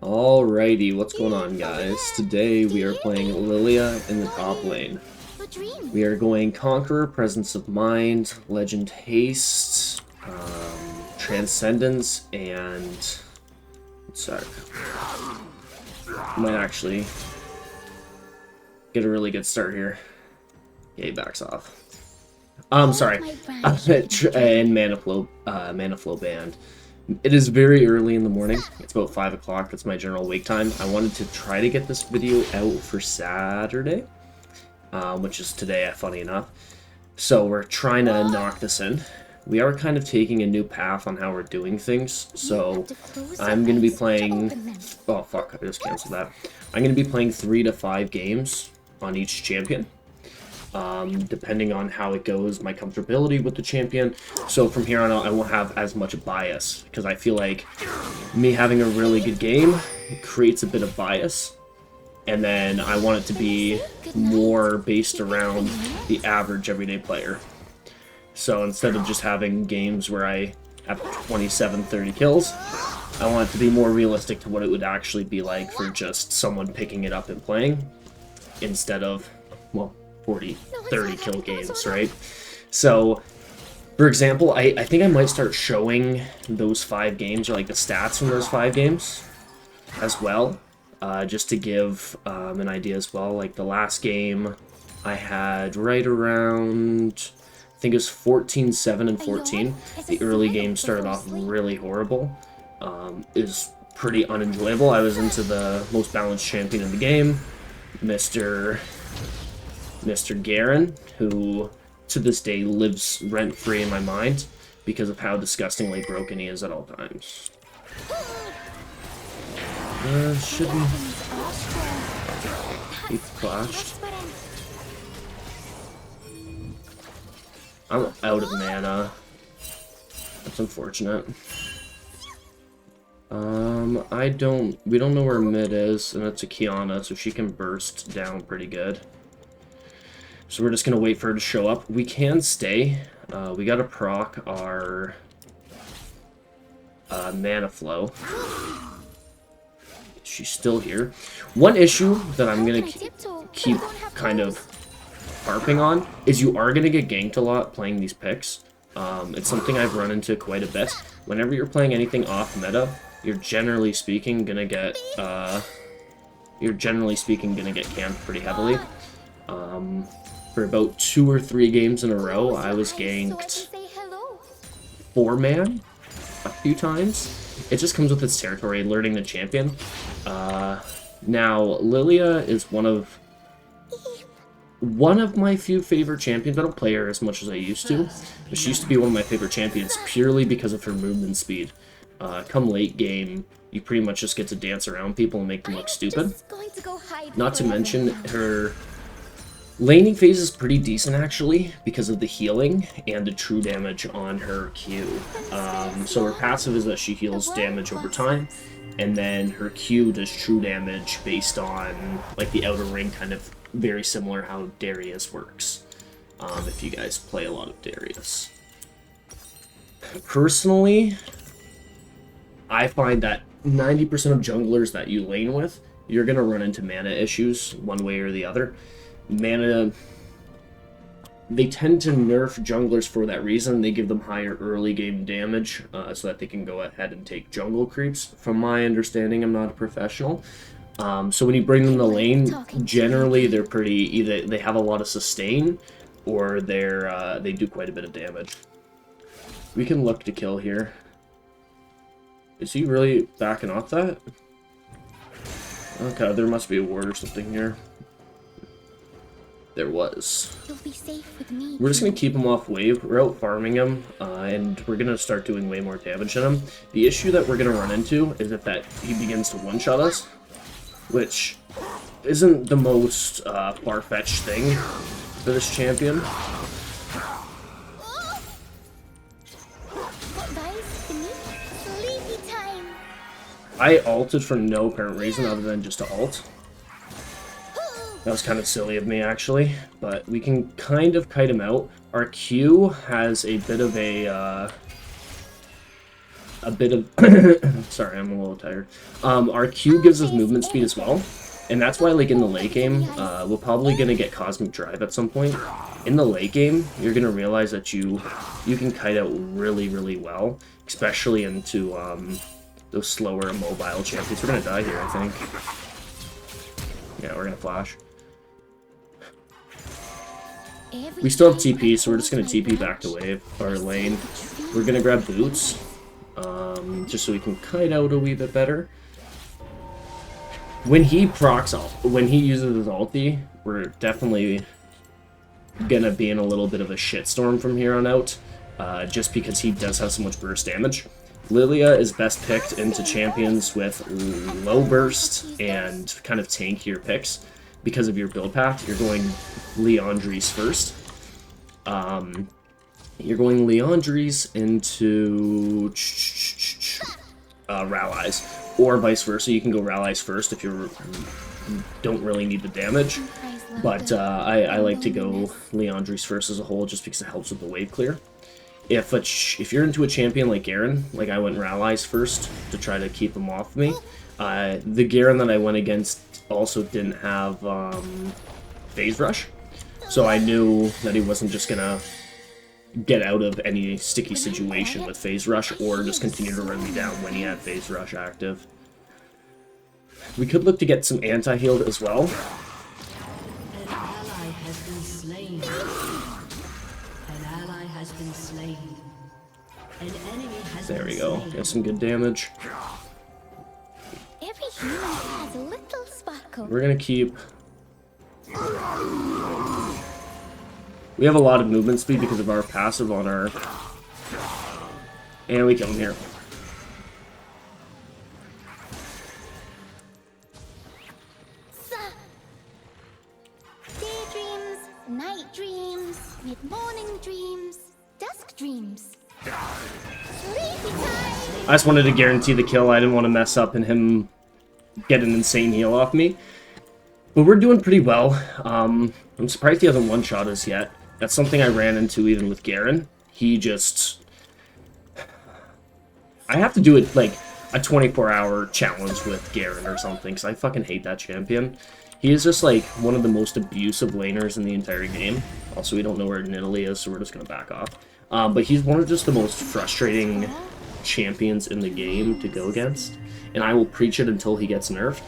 Alrighty, what's going on, guys? Today we are playing Lillia in the top lane. We are going Conqueror, Presence of Mind, Legend Haste, Transcendence, and... Sorry. Might actually get a really good start here. Yeah, he backs off. Sorry. And Mana Flow Band. It is very early in the morning. It's about 5 o'clock. That's my general wake time. I wanted to try to get this video out for Saturday, which is today, funny enough. So we're trying to knock this in. We are kind of taking a new path on how we're doing things. So I'm going to be playing... Oh, fuck. I just canceled that. I'm going to be playing 3 to 5 games on each champion. Depending on how it goes, my comfortability with the champion. So from here on out, I won't have as much bias, because I feel like me having a really good game creates a bit of bias, and then I want it to be more based around the average everyday player. So instead of just having games where I have 27, 30 kills, I want it to be more realistic to what it would actually be like for just someone picking it up and playing, instead of, well, 40, 30 kill games, right? So, for example, I think I might start showing those 5 games, or like the stats from those 5 games as well, just to give an idea as well. Like the last game, I had right around, I think it was 14, 7, and 14. The early game started off really horrible. It was pretty unenjoyable. I was into the most balanced champion in the game, Mr. Garen, who to this day lives rent-free in my mind because of how disgustingly broken he is at all times. Shouldn't he clashed? I'm out of mana. That's unfortunate. We don't know where mid is, and it's a Kiana, so she can burst down pretty good. So we're just going to wait for her to show up. We can stay. We got to proc our mana flow. She's still here. One issue that I'm going to keep kind of harping on is you are going to get ganked a lot playing these picks. It's something I've run into quite a bit. Whenever you're playing anything off meta, you're generally speaking going to get camped pretty heavily. For about 2 or 3 games in a row, I was ganked 4-man a few times. It just comes with its territory, learning the champion. Now, Lillia is one of my few favorite champions. I don't play her as much as I used to, but she used to be one of my favorite champions purely because of her movement speed. Come late game, you pretty much just get to dance around people and make them look stupid. Not to mention her laning phase is pretty decent, actually, because of the healing and the true damage on her Q. So her passive is that she heals damage over time, and then her Q does true damage based on, like, the outer ring, kind of very similar how Darius works, if you guys play a lot of Darius. Personally, I find that 90% of junglers that you lane with, you're going to run into mana issues one way or the other. Mana, they tend to nerf junglers for that reason. They give them higher early game damage so that they can go ahead and take jungle creeps. From my understanding, I'm not a professional. So when you bring them to lane, generally they're pretty, either they have a lot of sustain or they do quite a bit of damage. We can look to kill here. Is he really backing off that? Okay, there must be a ward or something here. There was. We're just going to keep him off wave. We're out farming him, and we're going to start doing way more damage on him. The issue that we're going to run into is that he begins to one-shot us, which isn't the most far-fetched thing for this champion. I ulted for no apparent reason other than just to ult. That was kind of silly of me, actually, but we can kind of kite him out. Our Q has a bit of a a bit of... Sorry, I'm a little tired. Our Q gives us movement speed as well. And that's why, like, in the late game, we're probably going to get Cosmic Drive at some point. In the late game, you're going to realize that you can kite out really, really well. Especially into those slower mobile champions. We're going to die here, I think. Yeah, we're going to flash. We still have TP, so we're just going to TP back to wave, or lane. We're going to grab boots, just so we can kite out a wee bit better. When he when he uses his ulti, we're definitely going to be in a little bit of a shitstorm from here on out, just because he does have so much burst damage. Lillia is best picked into champions with low burst and kind of tankier picks. Because of your build path, you're going Leandries first. You're going Leandries into Rallies, or vice versa. You can go Rallies first if you don't really need the damage. But I like to go Leandries first as a whole, just because it helps with the wave clear. If you're into a champion like Garen, like I went Rallies first to try to keep him off me. The Garen that I went against also didn't have phase rush, so I knew that he wasn't just gonna get out of any sticky situation with phase rush or just continue to run me down when he had phase rush active. We could look to get some anti-healed as well. An ally has been slain. An ally has been slain. An enemy has There we been go. slain. Got some good damage. Every human has a little sparkle. We're gonna keep... We have a lot of movement speed because of our passive on our... And we kill him here. Daydreams, night dreams, mid-morning dreams, dusk dreams. Sleepy time! I just wanted to guarantee the kill. I didn't want to mess up and him get an insane heal off me. But we're doing pretty well. I'm surprised he hasn't one-shot us yet. That's something I ran into even with Garen. He just... I have to do it like a 24-hour challenge with Garen or something, because I fucking hate that champion. He is just like one of the most abusive laners in the entire game. Also, we don't know where Nidalee is, so we're just going to back off. But he's one of just the most frustrating champions in the game to go against. And I will preach it until he gets nerfed.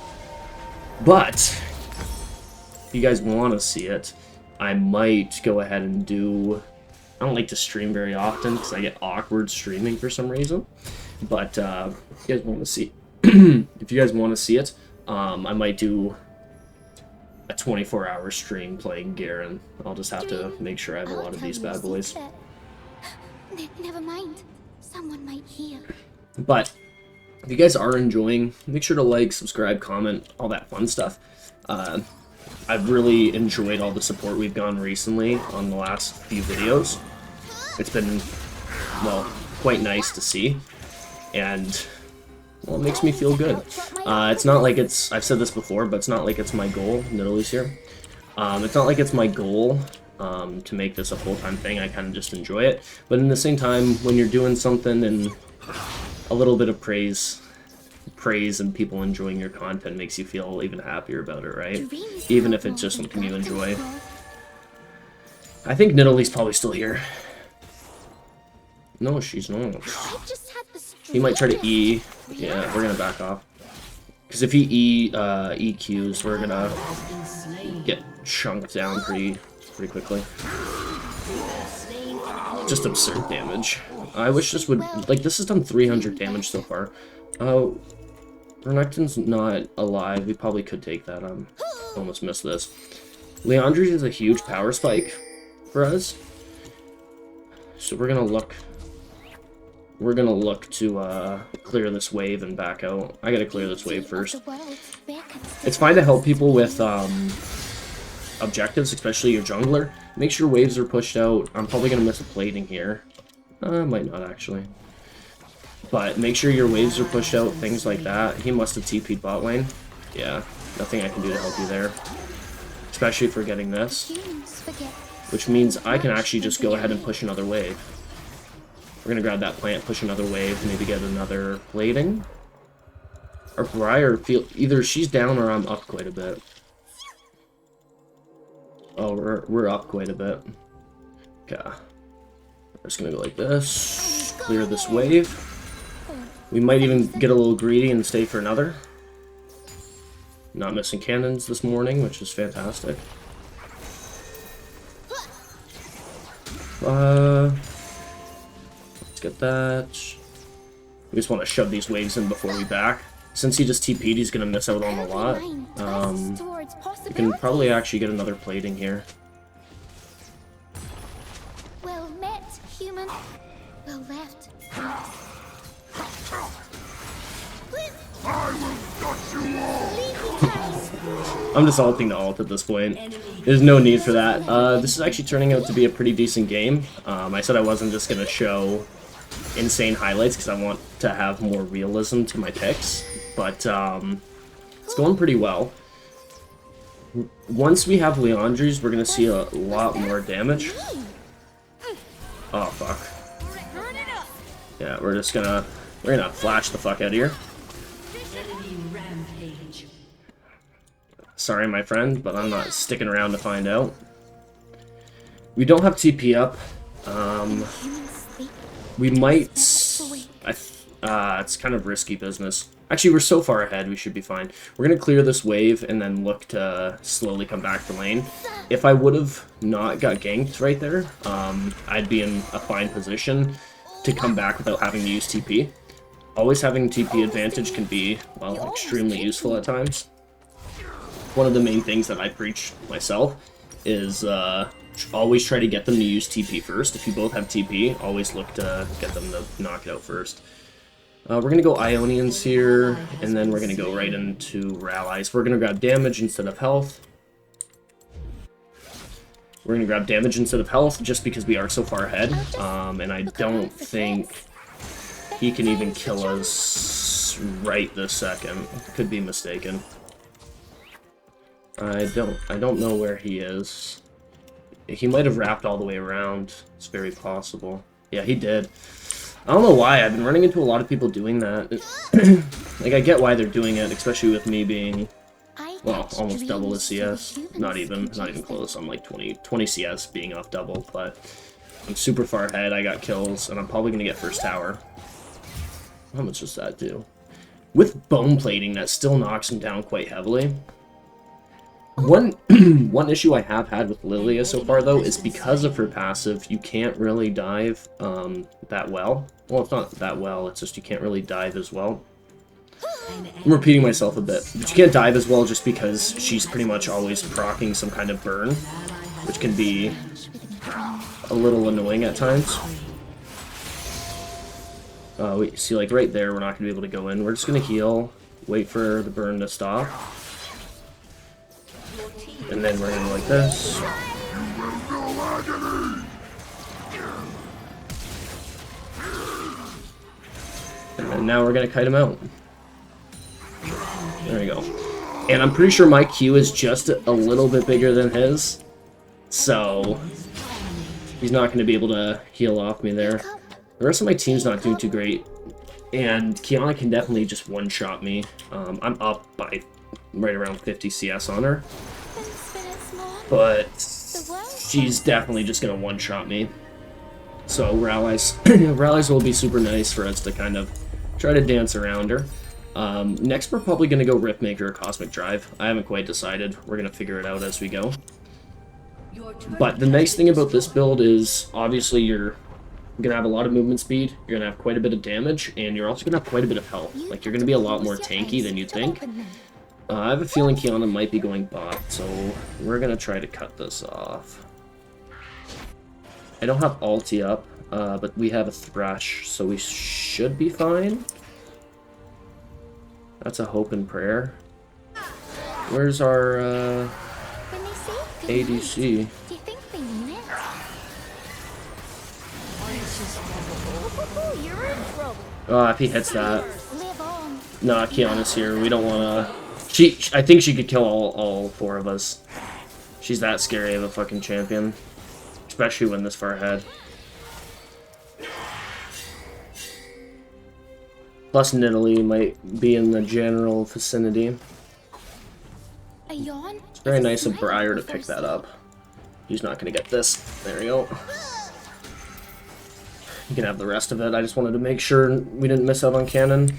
But, if you guys want to see it, I might go ahead and do... I don't like to stream very often because I get awkward streaming for some reason. But if you guys want to see, if you guys want to see it, I might do a 24-hour stream playing Garen. I'll just have to make sure I have a lot of these bad boys. Never mind. Someone might hear. But if you guys are enjoying, make sure to like, subscribe, comment, all that fun stuff. I've really enjoyed all the support we've gotten recently on the last few videos. It's been, well, quite nice to see. And, well, it makes me feel good. It's not like it's, I've said this before, but it's not like it's my goal. Nidalee's here. It's not like it's my goal to make this a full-time thing. I kind of just enjoy it. But in the same time, when you're doing something and a little bit of praise and people enjoying your content makes you feel even happier about it, right? Even if it's just something you enjoy. I think Nidalee's probably still here. No, she's not. He might try to E. Yeah, we're gonna back off. Because if he EQs, we're gonna get chunked down pretty quickly. Just absurd damage. I wish this would... Like, this has done 300 damage so far. Oh, Renekton's not alive. We probably could take that. Almost missed this. Leandries is a huge power spike for us. So we're gonna look... We're gonna look to clear this wave and back out. I gotta clear this wave first. It's fine to help people with objectives, especially your jungler. Make sure waves are pushed out. I'm probably gonna miss a plating here. I might not actually. But make sure your waves are pushed out, things like that. He must have TP'd bot lane. Yeah, nothing I can do to help you there. Especially for getting this. Which means I can actually just go ahead and push another wave. We're gonna grab that plant, push another wave, maybe get another plating. Our Briar feel either she's down or I'm up quite a bit. Oh, we're up quite a bit. Okay. We're just gonna go like this. Clear this wave. We might even get a little greedy and stay for another. Not missing cannons this morning, which is fantastic. Let's get that. We just want to shove these waves in before we back. Since he just TP'd, he's going to miss out on a lot. We can probably actually get another plating here. Well met, human. Well left. I'm just ulting to ult at this point. There's no need for that. This is actually turning out to be a pretty decent game. I said I wasn't just going to show insane highlights because I want to have more realism to my picks. But it's going pretty well. Once we have Leandri's, we're going to see a lot more damage. Oh, fuck. Yeah, we're gonna flash the fuck out of here. Sorry, my friend, but I'm not sticking around to find out. We don't have TP up. We might... it's kind of risky business. Actually, we're so far ahead, we should be fine. We're going to clear this wave and then look to slowly come back to lane. If I would have not got ganked right there, I'd be in a fine position to come back without having to use TP. Always having TP advantage can be, well, extremely useful at times. One of the main things that I preach myself is always try to get them to use TP first. If you both have TP, always look to get them to knock it out first. We're going to go Ionians here, and then we're going to go right into Rallies. We're going to grab damage instead of health. We're going to grab damage instead of health just because we are so far ahead, and I don't think he can even kill us right this second. Could be mistaken. I don't know where he is. He might have wrapped all the way around. It's very possible. Yeah, he did. I don't know why. I've been running into a lot of people doing that. Like, I get why they're doing it, especially with me being, well, almost double the CS. Not even close. I'm like 20 CS being off double, but I'm super far ahead. I got kills, and I'm probably going to get first tower. How much does that do? With bone plating, that still knocks him down quite heavily. One issue I have had with Lillia so far, though, is because of her passive, you can't really dive that well. Well, it's not that well, it's just you can't really dive as well. I'm repeating myself a bit, but you can't dive as well just because she's pretty much always proccing some kind of burn, which can be a little annoying at times. We see, like, right there, we're not going to be able to go in. We're just going to heal, wait for the burn to stop. And then we're going to go like this. And now we're going to kite him out. There we go. And I'm pretty sure my Q is just a little bit bigger than his. So he's not going to be able to heal off me there. The rest of my team's not doing too great. And Kiana can definitely just one-shot me. I'm up by right around 50 CS on her. But she's definitely just going to one-shot me. So Rallies will be super nice for us to kind of try to dance around her. Next we're probably going to go Riftmaker or Cosmic Drive. I haven't quite decided. We're going to figure it out as we go. But the nice thing about this build is obviously you're going to have a lot of movement speed, you're going to have quite a bit of damage, and you're also going to have quite a bit of health. Like, you're going to be a lot more tanky than you'd think. I have a feeling Kiana might be going bot, so we're going to try to cut this off. I don't have ulti up, but we have a Thresh, so we should be fine. That's a hope and prayer. Where's our ADC? Do you think they mean it? You're in trouble. Oh, if he hits that. Live on. Nah, Kiana's here. We don't want to... I think she could kill all four of us. She's that scary of a fucking champion. Especially when this far ahead. Plus Nidalee might be in the general vicinity. A yawn? It's very nice of Briar to pick that up. He's not going to get this. There we go. You can have the rest of it. I just wanted to make sure we didn't miss out on cannon.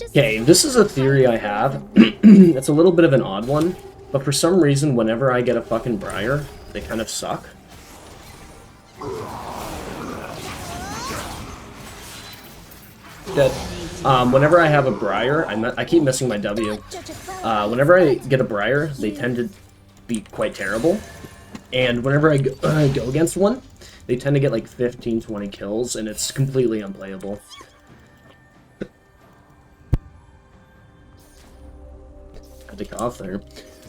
Okay, this is a theory I have. It's a little bit of an odd one, but for some reason, whenever I get a fucking Briar, they kind of suck. Dead. Whenever I have a Briar, I keep missing my W. Whenever I get a Briar, they tend to be quite terrible. And whenever I go against one, they tend to get like 15-20 kills, and it's completely unplayable. Had to cough there.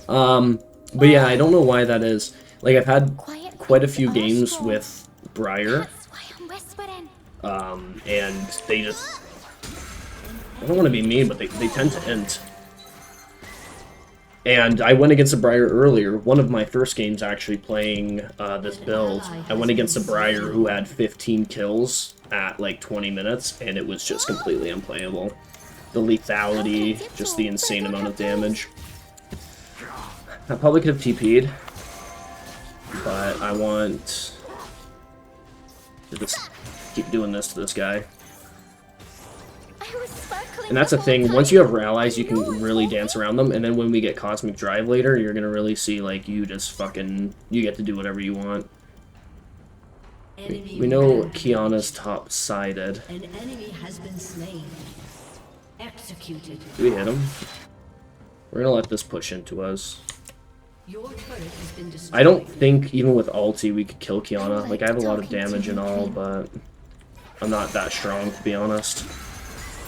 But yeah, I don't know why that is. Like, I've had quite a few games with Briar. And they just... I don't want to be mean, but they tend to int. And I went against a Briar earlier. One of my first games actually playing this build, I went against a Briar who had 15 kills at like 20 minutes, and it was just completely unplayable. The lethality, just the insane amount of damage. I probably could have TP'd, but I want to just keep doing this to this guy. And that's the thing, once you have allies, you can really dance around them, and then when we get Cosmic Drive later, you're gonna really see, like, you just fucking, you get to do whatever you want. We know Kiana's top-sided. An enemy has been slain. Executed. Do we hit him? We're gonna let this push into us. Your turret has been destroyed. I don't think, even with ulti, we could kill Kiana. Like, I have a lot of damage and all, but I'm not that strong, to be honest.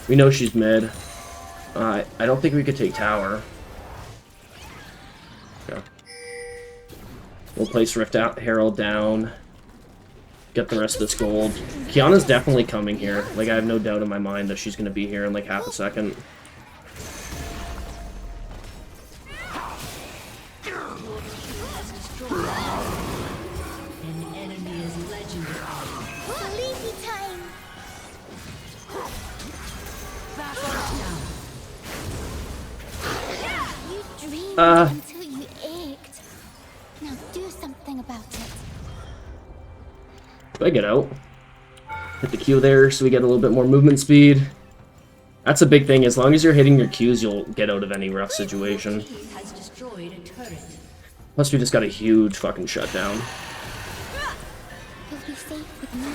We know she's mid. I don't think we could take tower. Okay. We'll place Rift out, Herald down. Get the rest of this gold. Kiana's definitely coming here. Like, I have no doubt in my mind that she's going to be here in like half a second. An enemy is legendary. Until you ached. Now do something about it. Do I get out? Hit the Q there so we get a little bit more movement speed. That's a big thing. As long as you're hitting your Qs, you'll get out of any rough situation. Has destroyed a turret. Plus, we just got a huge fucking shutdown. You'll be safe with me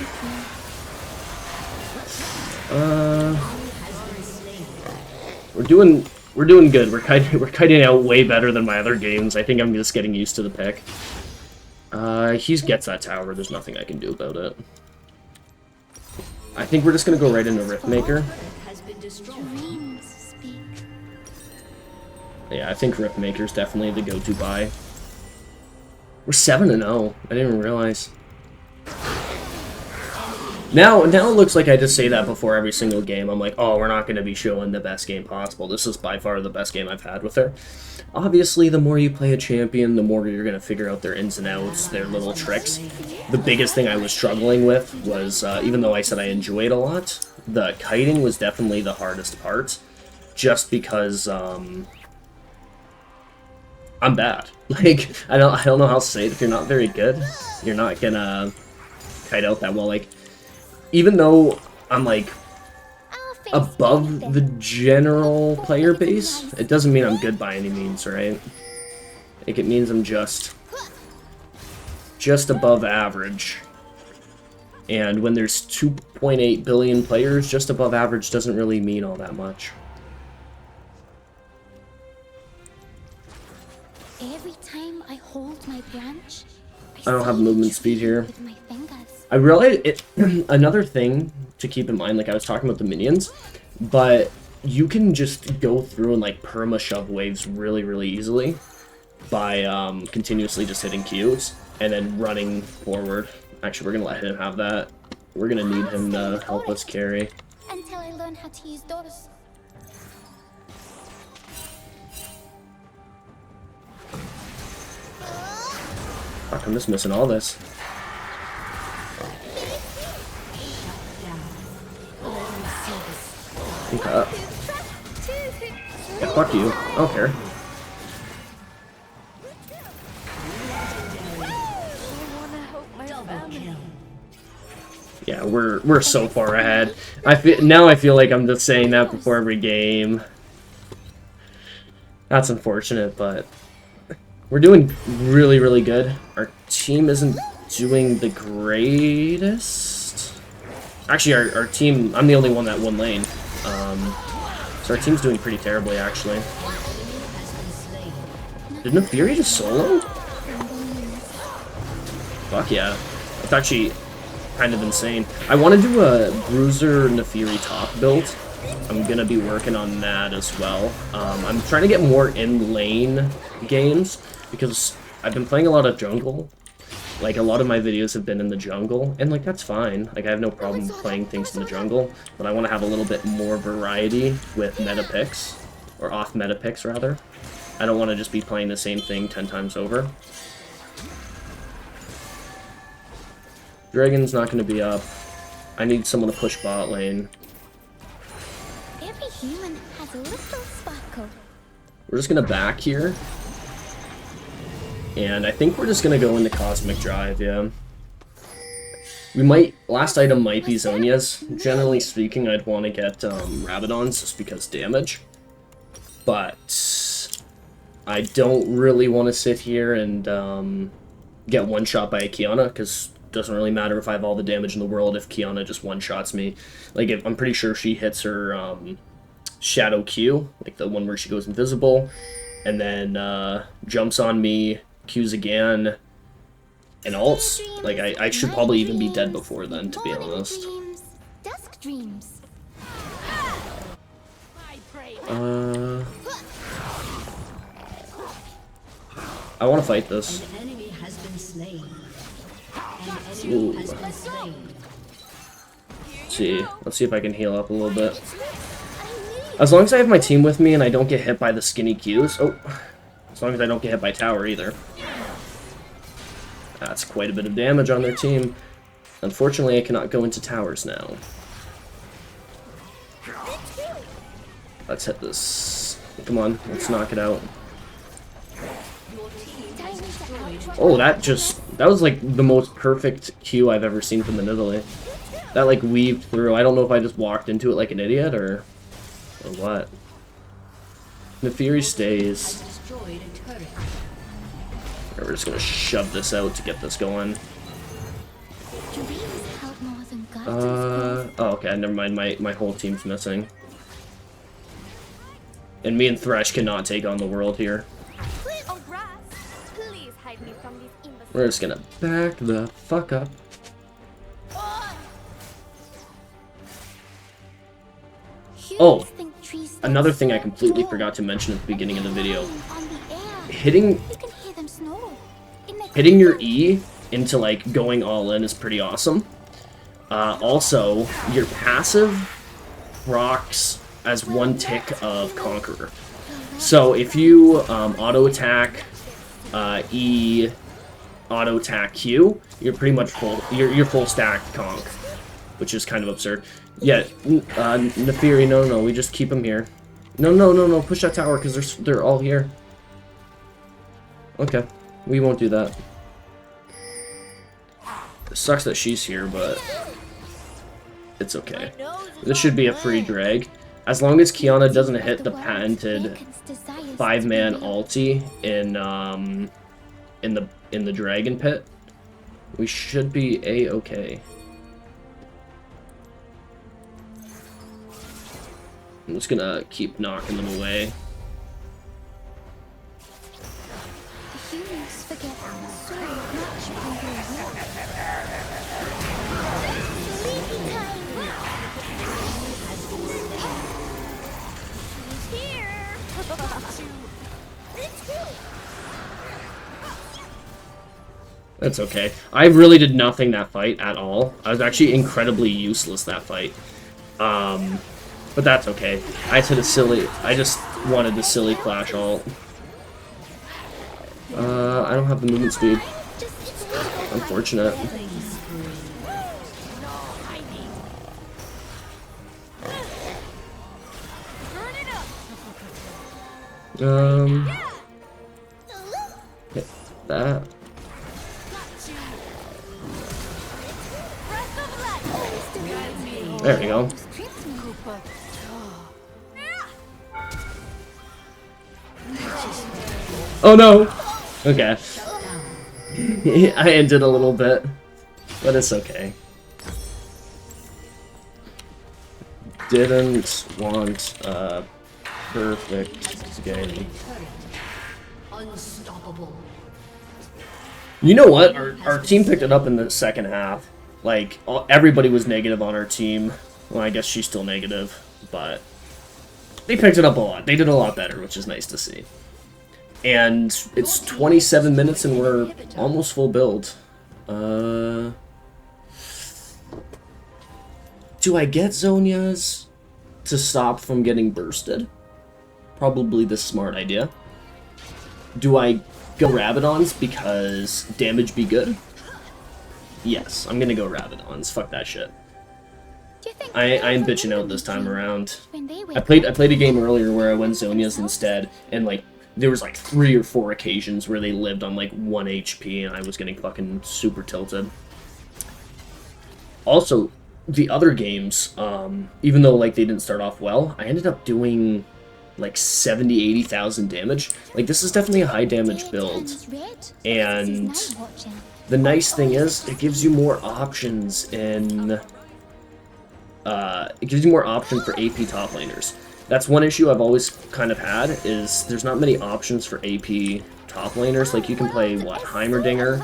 here. We're doing good. We're kiting out way better than my other games. I think I'm just getting used to the pick. He gets that tower. There's nothing I can do about it. I think we're just gonna go right into Riftmaker. Dreams speak. Yeah, I think Riftmaker's definitely the go-to buy. We're 7-0. I didn't even realize. Now it looks like I just say that before every single game. I'm like, oh, we're not going to be showing the best game possible. This is by far the best game I've had with her. Obviously, the more you play a champion, the more you're going to figure out their ins and outs, their little tricks. The biggest thing I was struggling with was, even though I said I enjoyed a lot, the kiting was definitely the hardest part. Just because, I'm bad. Like, I don't know how to say it. If you're not very good, you're not going to kite out that well. Like, even though I'm, like, above the general player base, it doesn't mean I'm good by any means, right? Like, it means I'm just above average. And when there's 2.8 billion players, just above average doesn't really mean all that much. Every time I hold my branch, I don't have movement speed here. with my fingers. I realized it. Another thing to keep in mind, like I was talking about the minions, but you can just go through and like perma shove waves really, really easily by continuously just hitting Qs and then running forward. Actually, we're gonna let him have that. We're gonna need him to help us carry. Until I learn how to use those. Fuck, I'm just missing all this. cut. Yeah, fuck you. I don't care. Yeah, we're so far ahead. I feel like I'm just saying that before every game. That's unfortunate, but we're doing really, really good. Our team isn't doing the greatest. Actually, our team, I'm the only one that won lane. So our team's doing pretty terribly, actually. Did Nefiri just solo? Fuck yeah. It's actually kind of insane. I want to do a Bruiser Nefiri top build. I'm gonna be working on that as well. I'm trying to get more in-lane games, because I've been playing a lot of jungle. Like, a lot of my videos have been in the jungle, and, like, that's fine. Like, I have no problem playing things in the jungle, but I want to have a little bit more variety with meta picks, or off-meta picks, rather. I don't want to just be playing the same thing 10 times over. Dragon's not going to be up. I need someone to push bot lane. Every human has a little sparkle. We're just going to back here. And I think we're just going to go into Cosmic Drive, yeah. We might... Last item might be Zonia's. Generally speaking, I'd want to get Rabadons just because damage. But I don't really want to sit here and get one-shot by a Kiana, because it doesn't really matter if I have all the damage in the world if Kiana just one-shots me. Like, I'm pretty sure she hits her Shadow Q, like the one where she goes invisible, and then jumps on me, Qs again, and ults. Like, I should probably even be dead before then, to be honest. Dusk dreams. I want to fight this. An enemy has been slain. An Ooh. enemy has been slain. Let's see if I can heal up a little bit. As long as I have my team with me and I don't get hit by the skinny Qs. Oh, as long as I don't get hit by tower either. That's quite a bit of damage on their team. Unfortunately, I cannot go into towers now. Let's hit this. Come on, let's knock it out. Oh, that was like the most perfect Q I've ever seen from the Nidalee. That like weaved through. I don't know if I just walked into it like an idiot or what. Nefiri stays. We're just gonna shove this out to get this going. Oh, okay, never mind. My whole team's missing. And me and Thresh cannot take on the world here. We're just gonna back the fuck up. Oh, another thing I completely forgot to mention at the beginning of the video. Hitting your E into like going all in is pretty awesome. Also, your passive procs as one tick of Conqueror. So if you auto attack E, auto attack Q, you're pretty much full. You're full stacked Conk, which is kind of absurd. Yeah, Nefiri, no, we just keep him here. No, push that tower because they're all here. Okay, we won't do that. It sucks that she's here, but it's okay. This should be a free drag. As long as Kiana doesn't hit the patented 5-man ulti in the dragon pit, we should be a-okay. I'm just gonna keep knocking them away. That's okay. I really did nothing that fight at all. I was actually incredibly useless that fight. But that's okay. I just wanted the silly Clash ult. I don't have the movement speed. Unfortunate. Hit that. There we go. Oh no! Okay. I ended a little bit, but it's okay. Didn't want a perfect game. Unstoppable. You know what? Our team picked it up in the second half. Like, everybody was negative on our team. Well, I guess she's still negative, but they picked it up a lot. They did a lot better, which is nice to see. And it's 27 minutes and we're almost full build. Do I get Zhonya's to stop from getting bursted? Probably the smart idea. Do I go Rabadons because damage be good? Yes, I'm gonna go Rabadons. Fuck that shit. I'm bitching out this time around. I played a game earlier where I went Zhonya's instead, and like there was like 3 or 4 occasions where they lived on like 1 HP, and I was getting fucking super tilted. Also, the other games, even though like they didn't start off well, I ended up doing like 80,000 damage. Like, this is definitely a high damage build, and the nice thing is it gives you more options in it gives you more options for AP top laners. That's one issue I've always kind of had, is there's not many options for AP top laners. Like, you can play, what, Heimerdinger,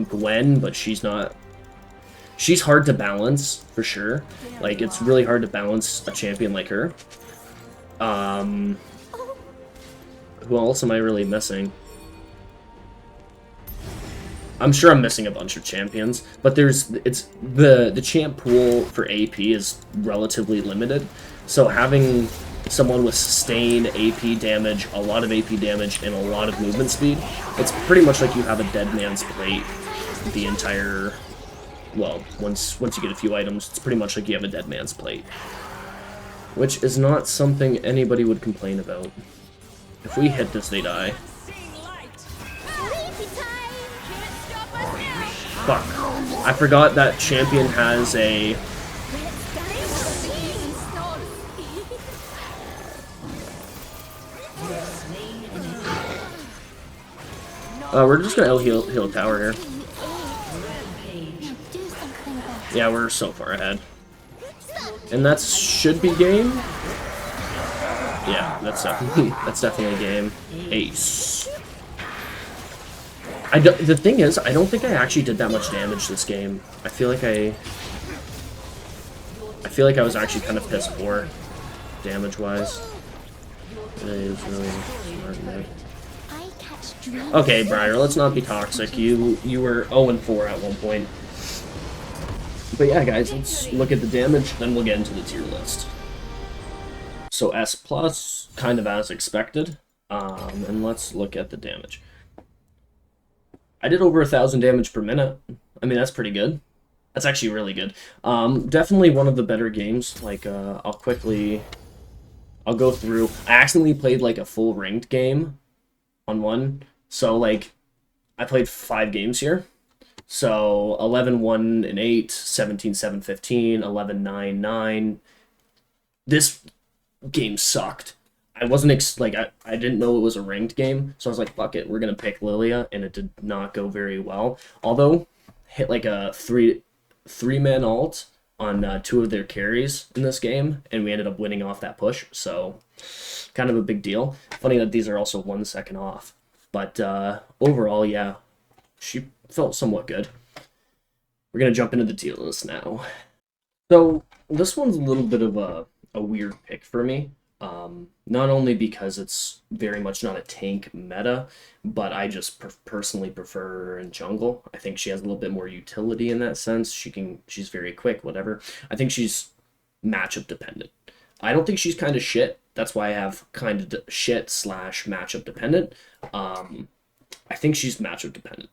Gwen, but she's not... She's hard to balance, for sure. Like, it's really hard to balance a champion like her. Who else am I really missing? I'm sure I'm missing a bunch of champions, but the champ pool for AP is relatively limited, so having someone with sustained AP damage, a lot of AP damage, and a lot of movement speed, it's pretty much like you have a dead man's plate the entire... Well, once you get a few items, it's pretty much like you have a dead man's plate. Which is not something anybody would complain about. If we hit this, they die. Fuck. I forgot that champion has a... we're just gonna heal tower here. Yeah, we're so far ahead. And that should be game? Yeah, that's definitely game. Ace. The thing is, I don't think I actually did that much damage this game. I feel like I was actually kind of piss poor, damage-wise. It is really smart, man. Okay, Briar, let's not be toxic. You were 0-4 at one point. But yeah, guys, let's look at the damage, then we'll get into the tier list. So S+, kind of as expected, and let's look at the damage. I did over 1,000 damage per minute. I mean, that's pretty good. That's actually really good. Definitely one of the better games. Like, I'll go through. I accidentally played like a full ranked game on one. So like, I played 5 games here. So 11-1 and 8, 17-7, 15, 11-9, 9. This game sucked. I wasn't I didn't know it was a ranked game, so I was like, fuck it, we're gonna pick Lillia, and it did not go very well. Although, hit like a three-man ult on 2 of their carries in this game, and we ended up winning off that push, so kind of a big deal. Funny that these are also 1 second off. But overall, yeah, she felt somewhat good. We're gonna jump into the tier list now. So this one's a little bit of a weird pick for me. Not only because it's very much not a tank meta, but I just personally prefer her in jungle. I think she has a little bit more utility in that sense. She's very quick, whatever. I think she's matchup dependent. I don't think she's kind of shit. That's why I have kind of shit / matchup dependent. I think she's matchup dependent.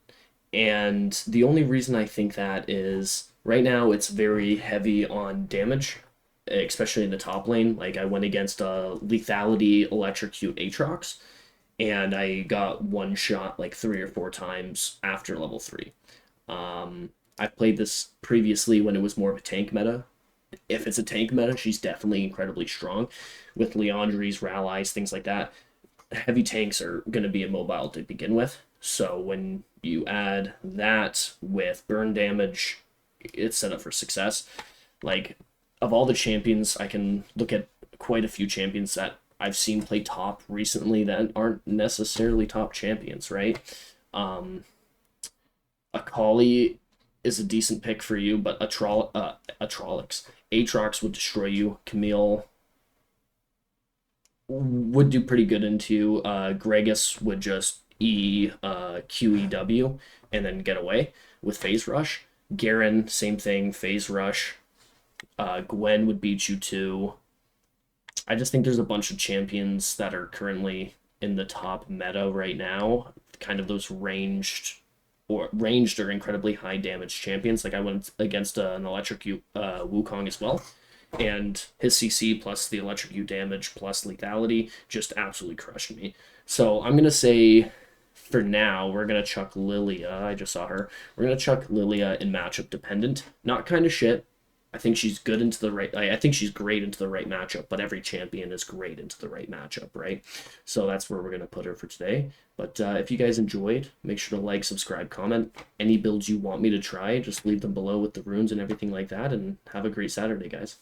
And the only reason I think that is right now it's very heavy on damage. especially in the top lane. Like I went against Lethality Electrocute Aatrox, and I got one shot like 3 or 4 times after level 3. I've played this previously when it was more of a tank meta. If it's a tank meta, she's definitely incredibly strong with Leandries, Rallies, things like that. Heavy tanks are going to be immobile to begin with. So when you add that with burn damage, it's set up for success. Like, of all the champions, I can look at quite a few champions that I've seen play top recently that aren't necessarily top champions, right? Akali is a decent pick for you, but Aatrox would destroy you. Camille would do pretty good into you. Gragas would just QEW and then get away with Phase Rush. Garen, same thing, Phase Rush. Gwen would beat you too. I just think there's a bunch of champions that are currently in the top meta right now. Kind of those ranged or incredibly high damage champions. Like I went against an electrocute Wukong as well, and his CC plus the electrocute damage plus lethality just absolutely crushed me. So I'm gonna say for now we're gonna chuck Lillia. I just saw her. We're gonna chuck Lillia in matchup dependent. Not kind of shit. I think she's good into the right. I think she's great into the right matchup, but every champion is great into the right matchup, right? So that's where we're gonna put her for today. But if you guys enjoyed, make sure to like, subscribe, comment. Any builds you want me to try, just leave them below with the runes and everything like that. And have a great Saturday, guys.